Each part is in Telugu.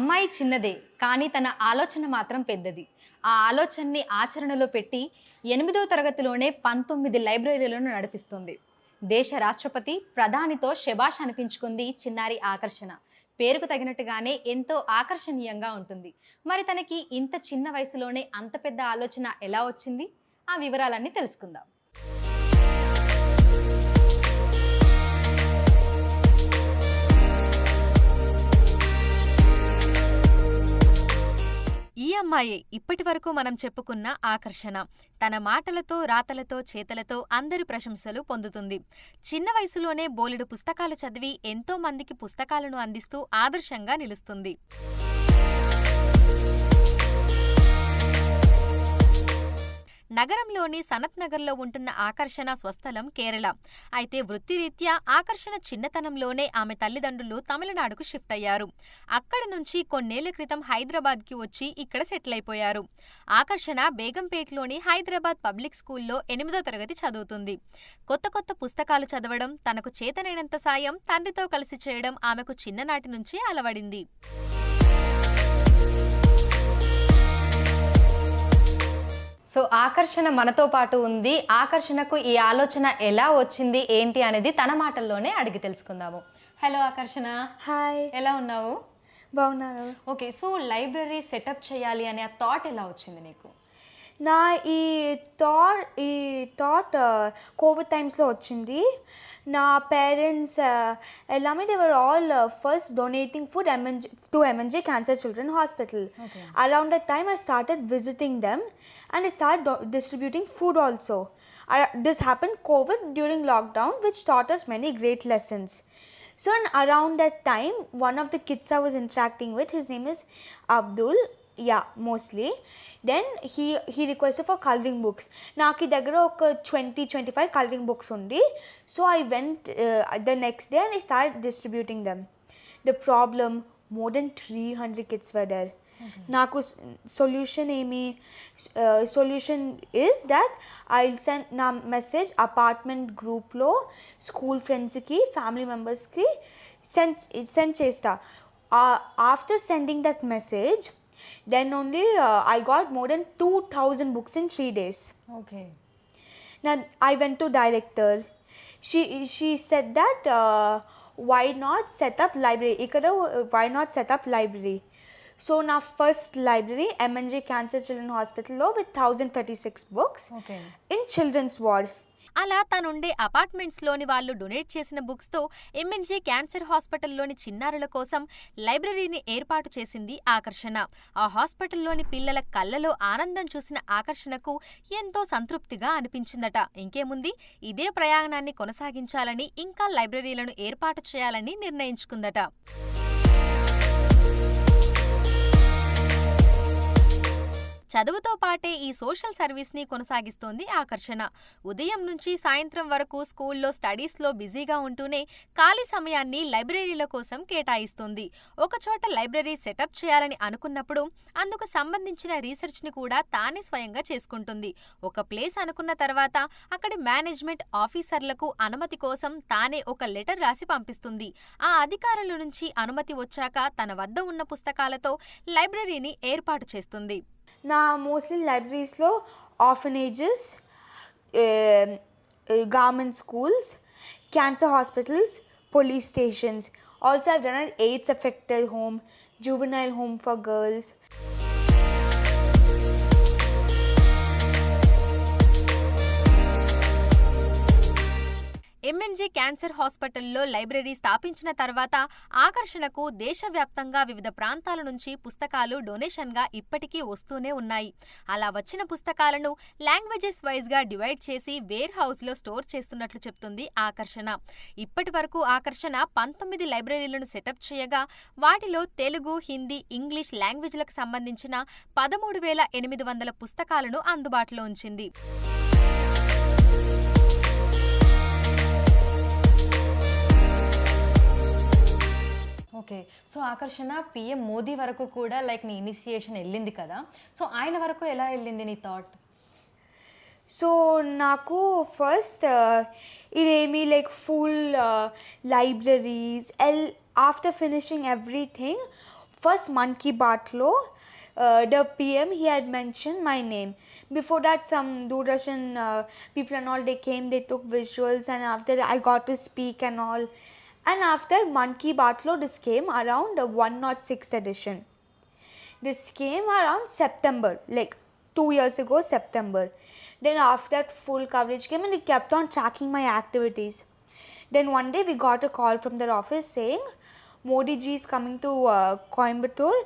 అమ్మాయి చిన్నదే కానీ తన ఆలోచన మాత్రం పెద్దది. ఆ ఆలోచనని ఆచరణలో పెట్టి 8వ తరగతిలోనే 19 లైబ్రరీలను నడిపిస్తుంది. దేశ రాష్ట్రపతి, ప్రధానితో శభాష్ అనిపించుకుంది చిన్నారి ఆకర్షణ. పేరుకు తగినట్టుగానే ఎంతో ఆకర్షణీయంగా ఉంటుంది. మరి తనకి ఇంత చిన్న వయసులోనే అంత పెద్ద ఆలోచన ఎలా వచ్చింది? ఆ వివరాలన్నీ తెలుసుకుందాం. ఈ అమ్మాయే ఇప్పటి వరకు మనం చెప్పుకున్న ఆకర్షణ. తన మాటలతో, రాతలతో, చేతలతో అందరి ప్రశంసలు పొందుతుంది. చిన్న వయసులోనే బోలెడు పుస్తకాలు చదివి ఎంతో మందికి పుస్తకాలను అందిస్తూ ఆదర్శంగా నిలుస్తుంది. నగరంలోని సనత్ నగర్లో ఉంటున్న ఆకర్షణ స్వస్థలం కేరళ. అయితే వృత్తిరీత్యా ఆకర్షణ చిన్నతనంలోనే ఆమె తల్లిదండ్రులు తమిళనాడుకు షిఫ్ట్ అయ్యారు. అక్కడి నుంచి కొన్నేళ్ల క్రితం హైదరాబాద్కి వచ్చి ఇక్కడ సెటిల్ అయిపోయారు. ఆకర్షణ బేగంపేట్లోని హైదరాబాద్ పబ్లిక్ స్కూల్లో 8వ తరగతి చదువుతుంది. కొత్త కొత్త పుస్తకాలు చదవడం, తనకు చేతనైనంత సాయం తండ్రితో కలిసి చేయడం ఆమెకు చిన్ననాటి నుంచే అలవడింది. సో ఆకర్షణ మనతో పాటు ఉంది. ఆకర్షణకు ఈ ఆలోచన ఎలా వచ్చింది, ఏంటి అనేది తన మాటల్లోనే అడిగి తెలుసుకుందాము. హలో ఆకర్షణ. హాయ్, ఎలా ఉన్నావు? బాగున్నారు. ఓకే, సో లైబ్రరీ సెటప్ చేయాలి అనే ఆ థాట్ ఎలా వచ్చింది నీకు? నా ఈ థాట్ కోవిడ్ టైమ్స్లో వచ్చింది. నా పేరెంట్స్ எல்லாமே they were all first donating food to MNJ Cancer Children Hospital. Okay. Around that time I started visiting them and I started distributing food also. This happened COVID during lockdown, which taught us many great lessons. So around that time, one of the kids I was interacting with, his name is Abdul. Yeah, mostly. Then he requested for coloring books. Naaki daggara oka 20-25 coloring books undi. So I went the next day and I started distributing them. The problem, more than 300 kids were there. Naku solution is that I'll send na message apartment group lo school friends ki, family members ki send chesta. After sending that message, then only I got more than 2,000 books in 3 days. Okay. Now I went to director. She said that why not set up library? Why not set up library? So now first library MNJ Cancer Children Hospital lo with 1,036 books. Okay. In children's ward. అలా తనుండే అపార్ట్మెంట్స్లోని వాళ్ళు డొనేట్ చేసిన బుక్స్తో ఎంఎన్జే క్యాన్సర్ హాస్పిటల్లోని చిన్నారుల కోసం లైబ్రరీని ఏర్పాటు చేసింది ఆకర్షణ. ఆ హాస్పిటల్లోని పిల్లల కళ్ళలో ఆనందం చూసిన ఆకర్షణకు ఎంతో సంతృప్తిగా అనిపించిందట. ఇంకేముంది, ఇదే ప్రయాణాన్ని కొనసాగించాలని, ఇంకా లైబ్రరీలను ఏర్పాటు చేయాలని నిర్ణయించుకుందట. చదువుతో పాటే ఈ సోషల్ సర్వీస్ని కొనసాగిస్తోంది ఆకర్షణ. ఉదయం నుంచి సాయంత్రం వరకు స్కూల్లో స్టడీస్లో బిజీగా ఉంటూనే ఖాళీ సమయాన్ని లైబ్రరీల కోసం కేటాయిస్తుంది. ఒకచోట లైబ్రరీ సెటప్ చేయాలని అనుకున్నప్పుడు అందుకు సంబంధించిన రీసెర్చ్ని కూడా తానే స్వయంగా చేసుకుంటుంది. ఒక ప్లేస్ అనుకున్న తర్వాత అక్కడి మేనేజ్మెంట్ ఆఫీసర్లకు అనుమతి కోసం తానే ఒక లెటర్ రాసి పంపిస్తుంది. ఆ అధికారుల నుంచి అనుమతి వచ్చాక తన వద్ద ఉన్న పుస్తకాలతో లైబ్రరీని ఏర్పాటు చేస్తుంది. Now mostly libraries lo orphanages, government schools, cancer hospitals, police stations. Also I've done an AIDS affected home, juvenile home for girls. MNJ cancer హాస్పిటల్లో లైబ్రరీ స్థాపించిన తర్వాత ఆకర్షణకు దేశవ్యాప్తంగా వివిధ ప్రాంతాల నుంచి పుస్తకాలు డొనేషన్గా ఇప్పటికీ వస్తూనే ఉన్నాయి. అలా వచ్చిన పుస్తకాలను లాంగ్వేజెస్ వైజ్గా డివైడ్ చేసి వేర్ హౌస్లో స్టోర్ చేస్తున్నట్లు చెప్తుంది ఆకర్షణ. ఇప్పటి వరకు ఆకర్షణ 19 లైబ్రరీలను సెటప్ చేయగా వాటిలో తెలుగు, హిందీ, ఇంగ్లీష్ లాంగ్వేజ్లకు సంబంధించిన 13,800 పుస్తకాలను అందుబాటులో ఉంచింది. ఓకే, సో ఆకర్షణ పిఎం మోదీ వరకు కూడా లైక్ నీ ఇనిషియేషన్ వెళ్ళింది కదా, సో ఆయన వరకు ఎలా వెళ్ళింది నీ థాట్? సో నాకు ఫస్ట్ ఇదేమి like full libraries after finishing everything first Man Ki Baat lo, the PM, he had mentioned my name. Before that, some Doordarshan people and all, they came, they took visuals, and after I got to speak and all. And after Man Ki Baat lo, this came around the 106th edition. This came around September, like 2 years ago, September. Then after that, full coverage came and they kept on tracking my activities. Then one day we got a call from their office saying, Modi ji is coming to Coimbatore.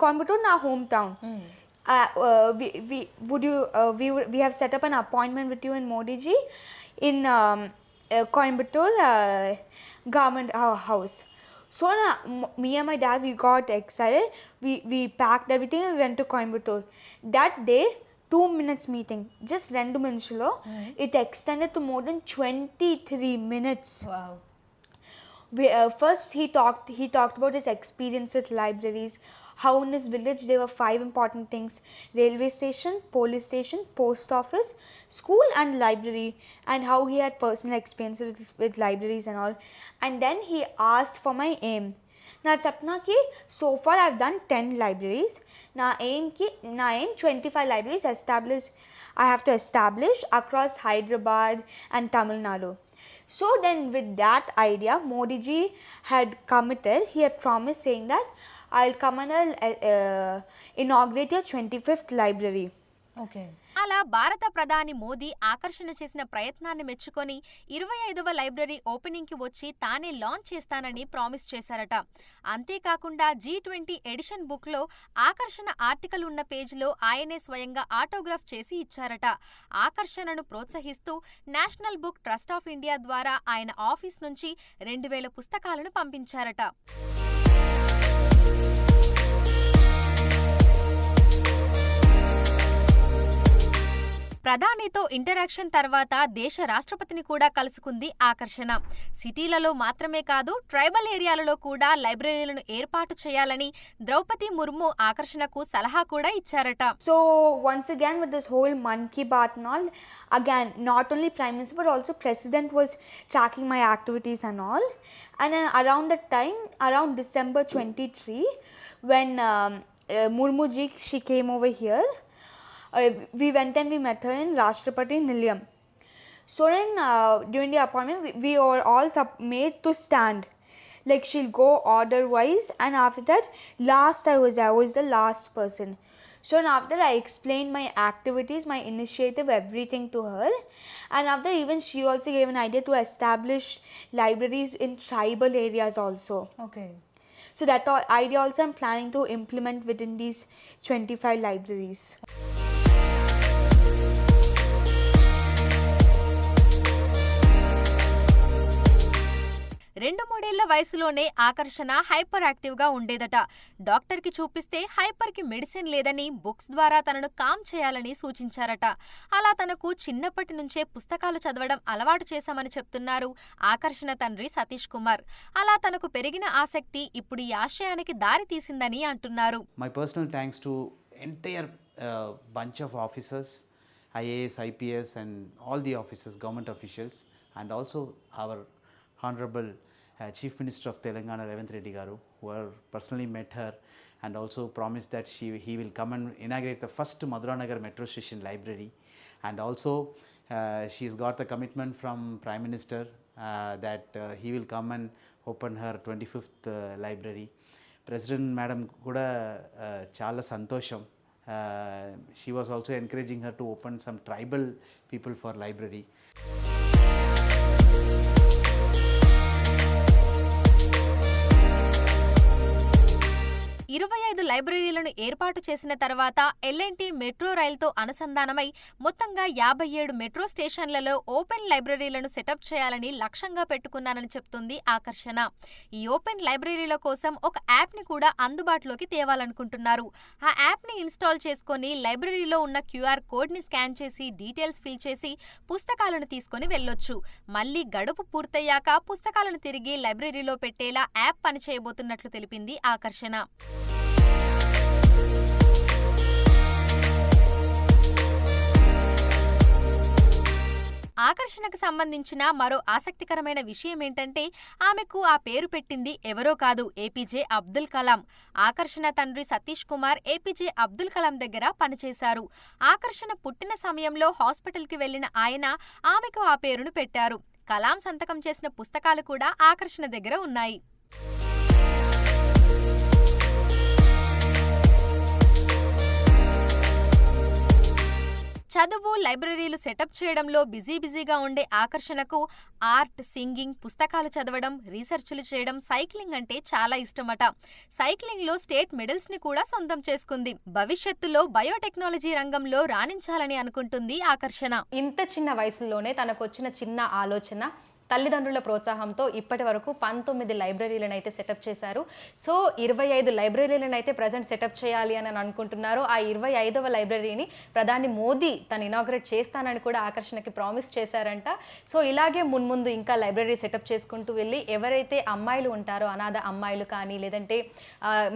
Coimbatore, our hometown. We have set up an appointment with you in Modi ji in Coimbatore government house. So me and my dad, we got excited. We packed everything and we went to Coimbatore. That day, 2 minutes meeting, just 2 minutes lo, it extended to more than 23 minutes. Wow. First he talked about his experience with libraries, how in his village there were 5 important things: railway station, police station, post office, school and library, and how he had personal experiences with libraries and all. And then he asked for my aim. Na chapna ki so far I've done 10 libraries. Na aim 25 libraries I have to establish across Hyderabad and Tamil Nadu. So then with that idea, Modi ji had committed, he had promised saying that I'll come and I'll inaugurate your 25th library. Okay. అలా భారత ప్రధాని మోదీ ఆకర్షణ చేసిన ప్రయత్నాన్ని మెచ్చుకొని 25వ లైబ్రరీ ఓపెనింగ్కి వచ్చి తానే లాంచ్ చేస్తానని ప్రామిస్ చేశారట. అంతేకాకుండా G20 ఎడిషన్ బుక్లో ఆకర్షణ ఆర్టికల్ ఉన్న పేజీలో ఆయనే స్వయంగా ఆటోగ్రాఫ్ చేసి ఇచ్చారట. ఆకర్షణను ప్రోత్సహిస్తూ national book trust of India ద్వారా ఆయన ఆఫీస్ నుంచి 2000 పుస్తకాలను పంపించారట. ప్రధానితో ఇంటరాక్షన్ తర్వాత దేశ రాష్ట్రపతిని కూడా కలుసుకుంది ఆకర్షణ. సిటీలలో మాత్రమే కాదు, ట్రైబల్ ఏరియాలలో కూడా లైబ్రరీలను ఏర్పాటు చేయాలని ద్రౌపది ముర్ము ఆకర్షణకు సలహా కూడా ఇచ్చారట. So once again with this whole Man Ki Baat and all, again not only Prime Minister but also President was tracking my activities and all. And then around that time, around December 23, when Murmu ji, she came over here, we went and we met her in Rashtrapati Nilayam. So then during the appointment, we were all made to stand. Like she'll go order wise, and after that, I was the last person. So after I explained my activities, my initiative, everything to her, and after even she also gave an idea to establish libraries in tribal areas also. Okay. So that idea also I'm planning to implement within these 25 libraries. 2-3 వయసులోనే ఆకర్షణ హైపర్ యాక్టివ్గా ఉండేదట. డాక్టర్కి చూపిస్తే హైపర్కి మెడిసిన్ లేదని బుక్స్ ద్వారా తనను కామ్ చేయాలని సూచించారట. అలా తనకు చిన్నప్పటి నుంచే పుస్తకాలు చదవడం అలవాటు చేశామని చెప్తున్నారు ఆకర్షణ తండ్రి సతీష్ కుమార్. అలా తనకు పెరిగిన ఆసక్తి ఇప్పుడు ఈ ఆశయానికి దారి తీసిందని అంటున్నారు. My personal thanks to entire bunch of officers, IAS, IPS and all the officers, government officials, and also our Honorable Chief Minister of Telangana, Revanth Reddy Garu, who have personally met her and also promised that he will come and inaugurate the first Madhuranagar Metro Station library. And also she's got the commitment from Prime Minister that he will come and open her 25th library. President Madam kuda chala santosham. She was also encouraging her to open some tribal people for library. లైబ్రరీలను ఏర్పాటు చేసిన తర్వాత L&T మెట్రో రైలుతో అనుసంధానమై మొత్తంగా 57 మెట్రో స్టేషన్లలో ఓపెన్ లైబ్రరీలను సెటప్ చేయాలని లక్ష్యంగా పెట్టుకున్నానని చెప్తుంది ఆకర్షణ. ఈ ఓపెన్ లైబ్రరీల కోసం ఒక యాప్ని కూడా అందుబాటులోకి తేవాలనుకుంటున్నారు. ఆ యాప్ని ఇన్స్టాల్ చేసుకొని లైబ్రరీలో ఉన్న QR కోడ్ని స్కాన్ చేసి డీటెయిల్స్ ఫిల్ చేసి పుస్తకాలను తీసుకొని వెళ్ళొచ్చు. మళ్ళీ గడువు పూర్తయ్యాక పుస్తకాలను తిరిగి లైబ్రరీలో పెట్టేలా యాప్ పనిచేయబోతున్నట్లు తెలిపింది ఆకర్షణ. ఆకర్షణ ఆకర్షణకు సంబంధించిన మరో ఆసక్తికరమైన విషయం ఏంటంటే ఆమెకు ఆ పేరు పెట్టింది ఎవరో కాదు, ఏపీజే అబ్దుల్ కలాం. ఆకర్షణ తండ్రి సతీష్ కుమార్ ఏపీజే అబ్దుల్ కలాం దగ్గర పనిచేశారు. ఆకర్షణ పుట్టిన సమయంలో హాస్పిటల్కి వెళ్లిన ఆయన ఆమెకు ఆ పేరును పెట్టారు. కలాం సంతకం చేసిన పుస్తకాలు కూడా ఆకర్షణ దగ్గర ఉన్నాయి. చదువు, లైబ్రరీలు సెటప్ చేయడంలో బిజీగా ఉండే ఆకర్షణకు ఆర్ట్, సింగింగ్, పుస్తకాలు చదవడం, రీసెర్చ్లు చేయడం, సైక్లింగ్ అంటే చాలా ఇష్టమట. సైక్లింగ్లో స్టేట్ మెడల్స్ ని కూడా సొంతం చేసుకుంది. భవిష్యత్తులో బయోటెక్నాలజీ రంగంలో రాణించాలని అనుకుంటుంది ఆకర్షణ. ఇంత చిన్న వయసులోనే తనకు వచ్చిన చిన్న ఆలోచన తల్లిదండ్రుల ప్రోత్సాహంతో ఇప్పటి వరకు 19 లైబ్రరీలను అయితే సెటప్ చేశారు. సో 25 లైబ్రరీలను అయితే ప్రజెంట్ సెటప్ చేయాలి అని అనుకుంటున్నారు. ఆ 25వ లైబ్రరీని ప్రధాని మోదీ తను ఇనాగ్రేట్ చేస్తానని కూడా ఆకర్షణకి ప్రామిస్ చేశారంట. సో ఇలాగే మున్ముందు ఇంకా లైబ్రరీ సెటప్ చేసుకుంటూ వెళ్ళి ఎవరైతే అమ్మాయిలు ఉంటారో, అనాథ అమ్మాయిలు కానీ లేదంటే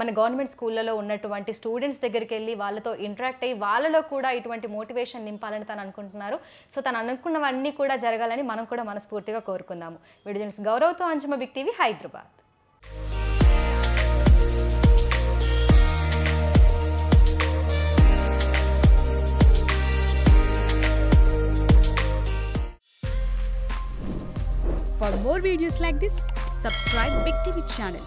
మన గవర్నమెంట్ స్కూళ్ళలో ఉన్నటువంటి స్టూడెంట్స్ దగ్గరికి వెళ్ళి వాళ్ళతో ఇంటరాక్ట్ అయ్యి వాళ్ళలో కూడా ఇటువంటి మోటివేషన్ నింపాలని తను అనుకుంటున్నారు. సో తను అనుకున్నవన్నీ కూడా జరగాలని మనం కూడా మనస్ఫూర్తిగా కోరుకుందాము. వీడియో జర్నలిస్ట్ గౌరవ్తో Anjuma, Big TV, Hyderabad. For more videos like this, subscribe Big TV channel.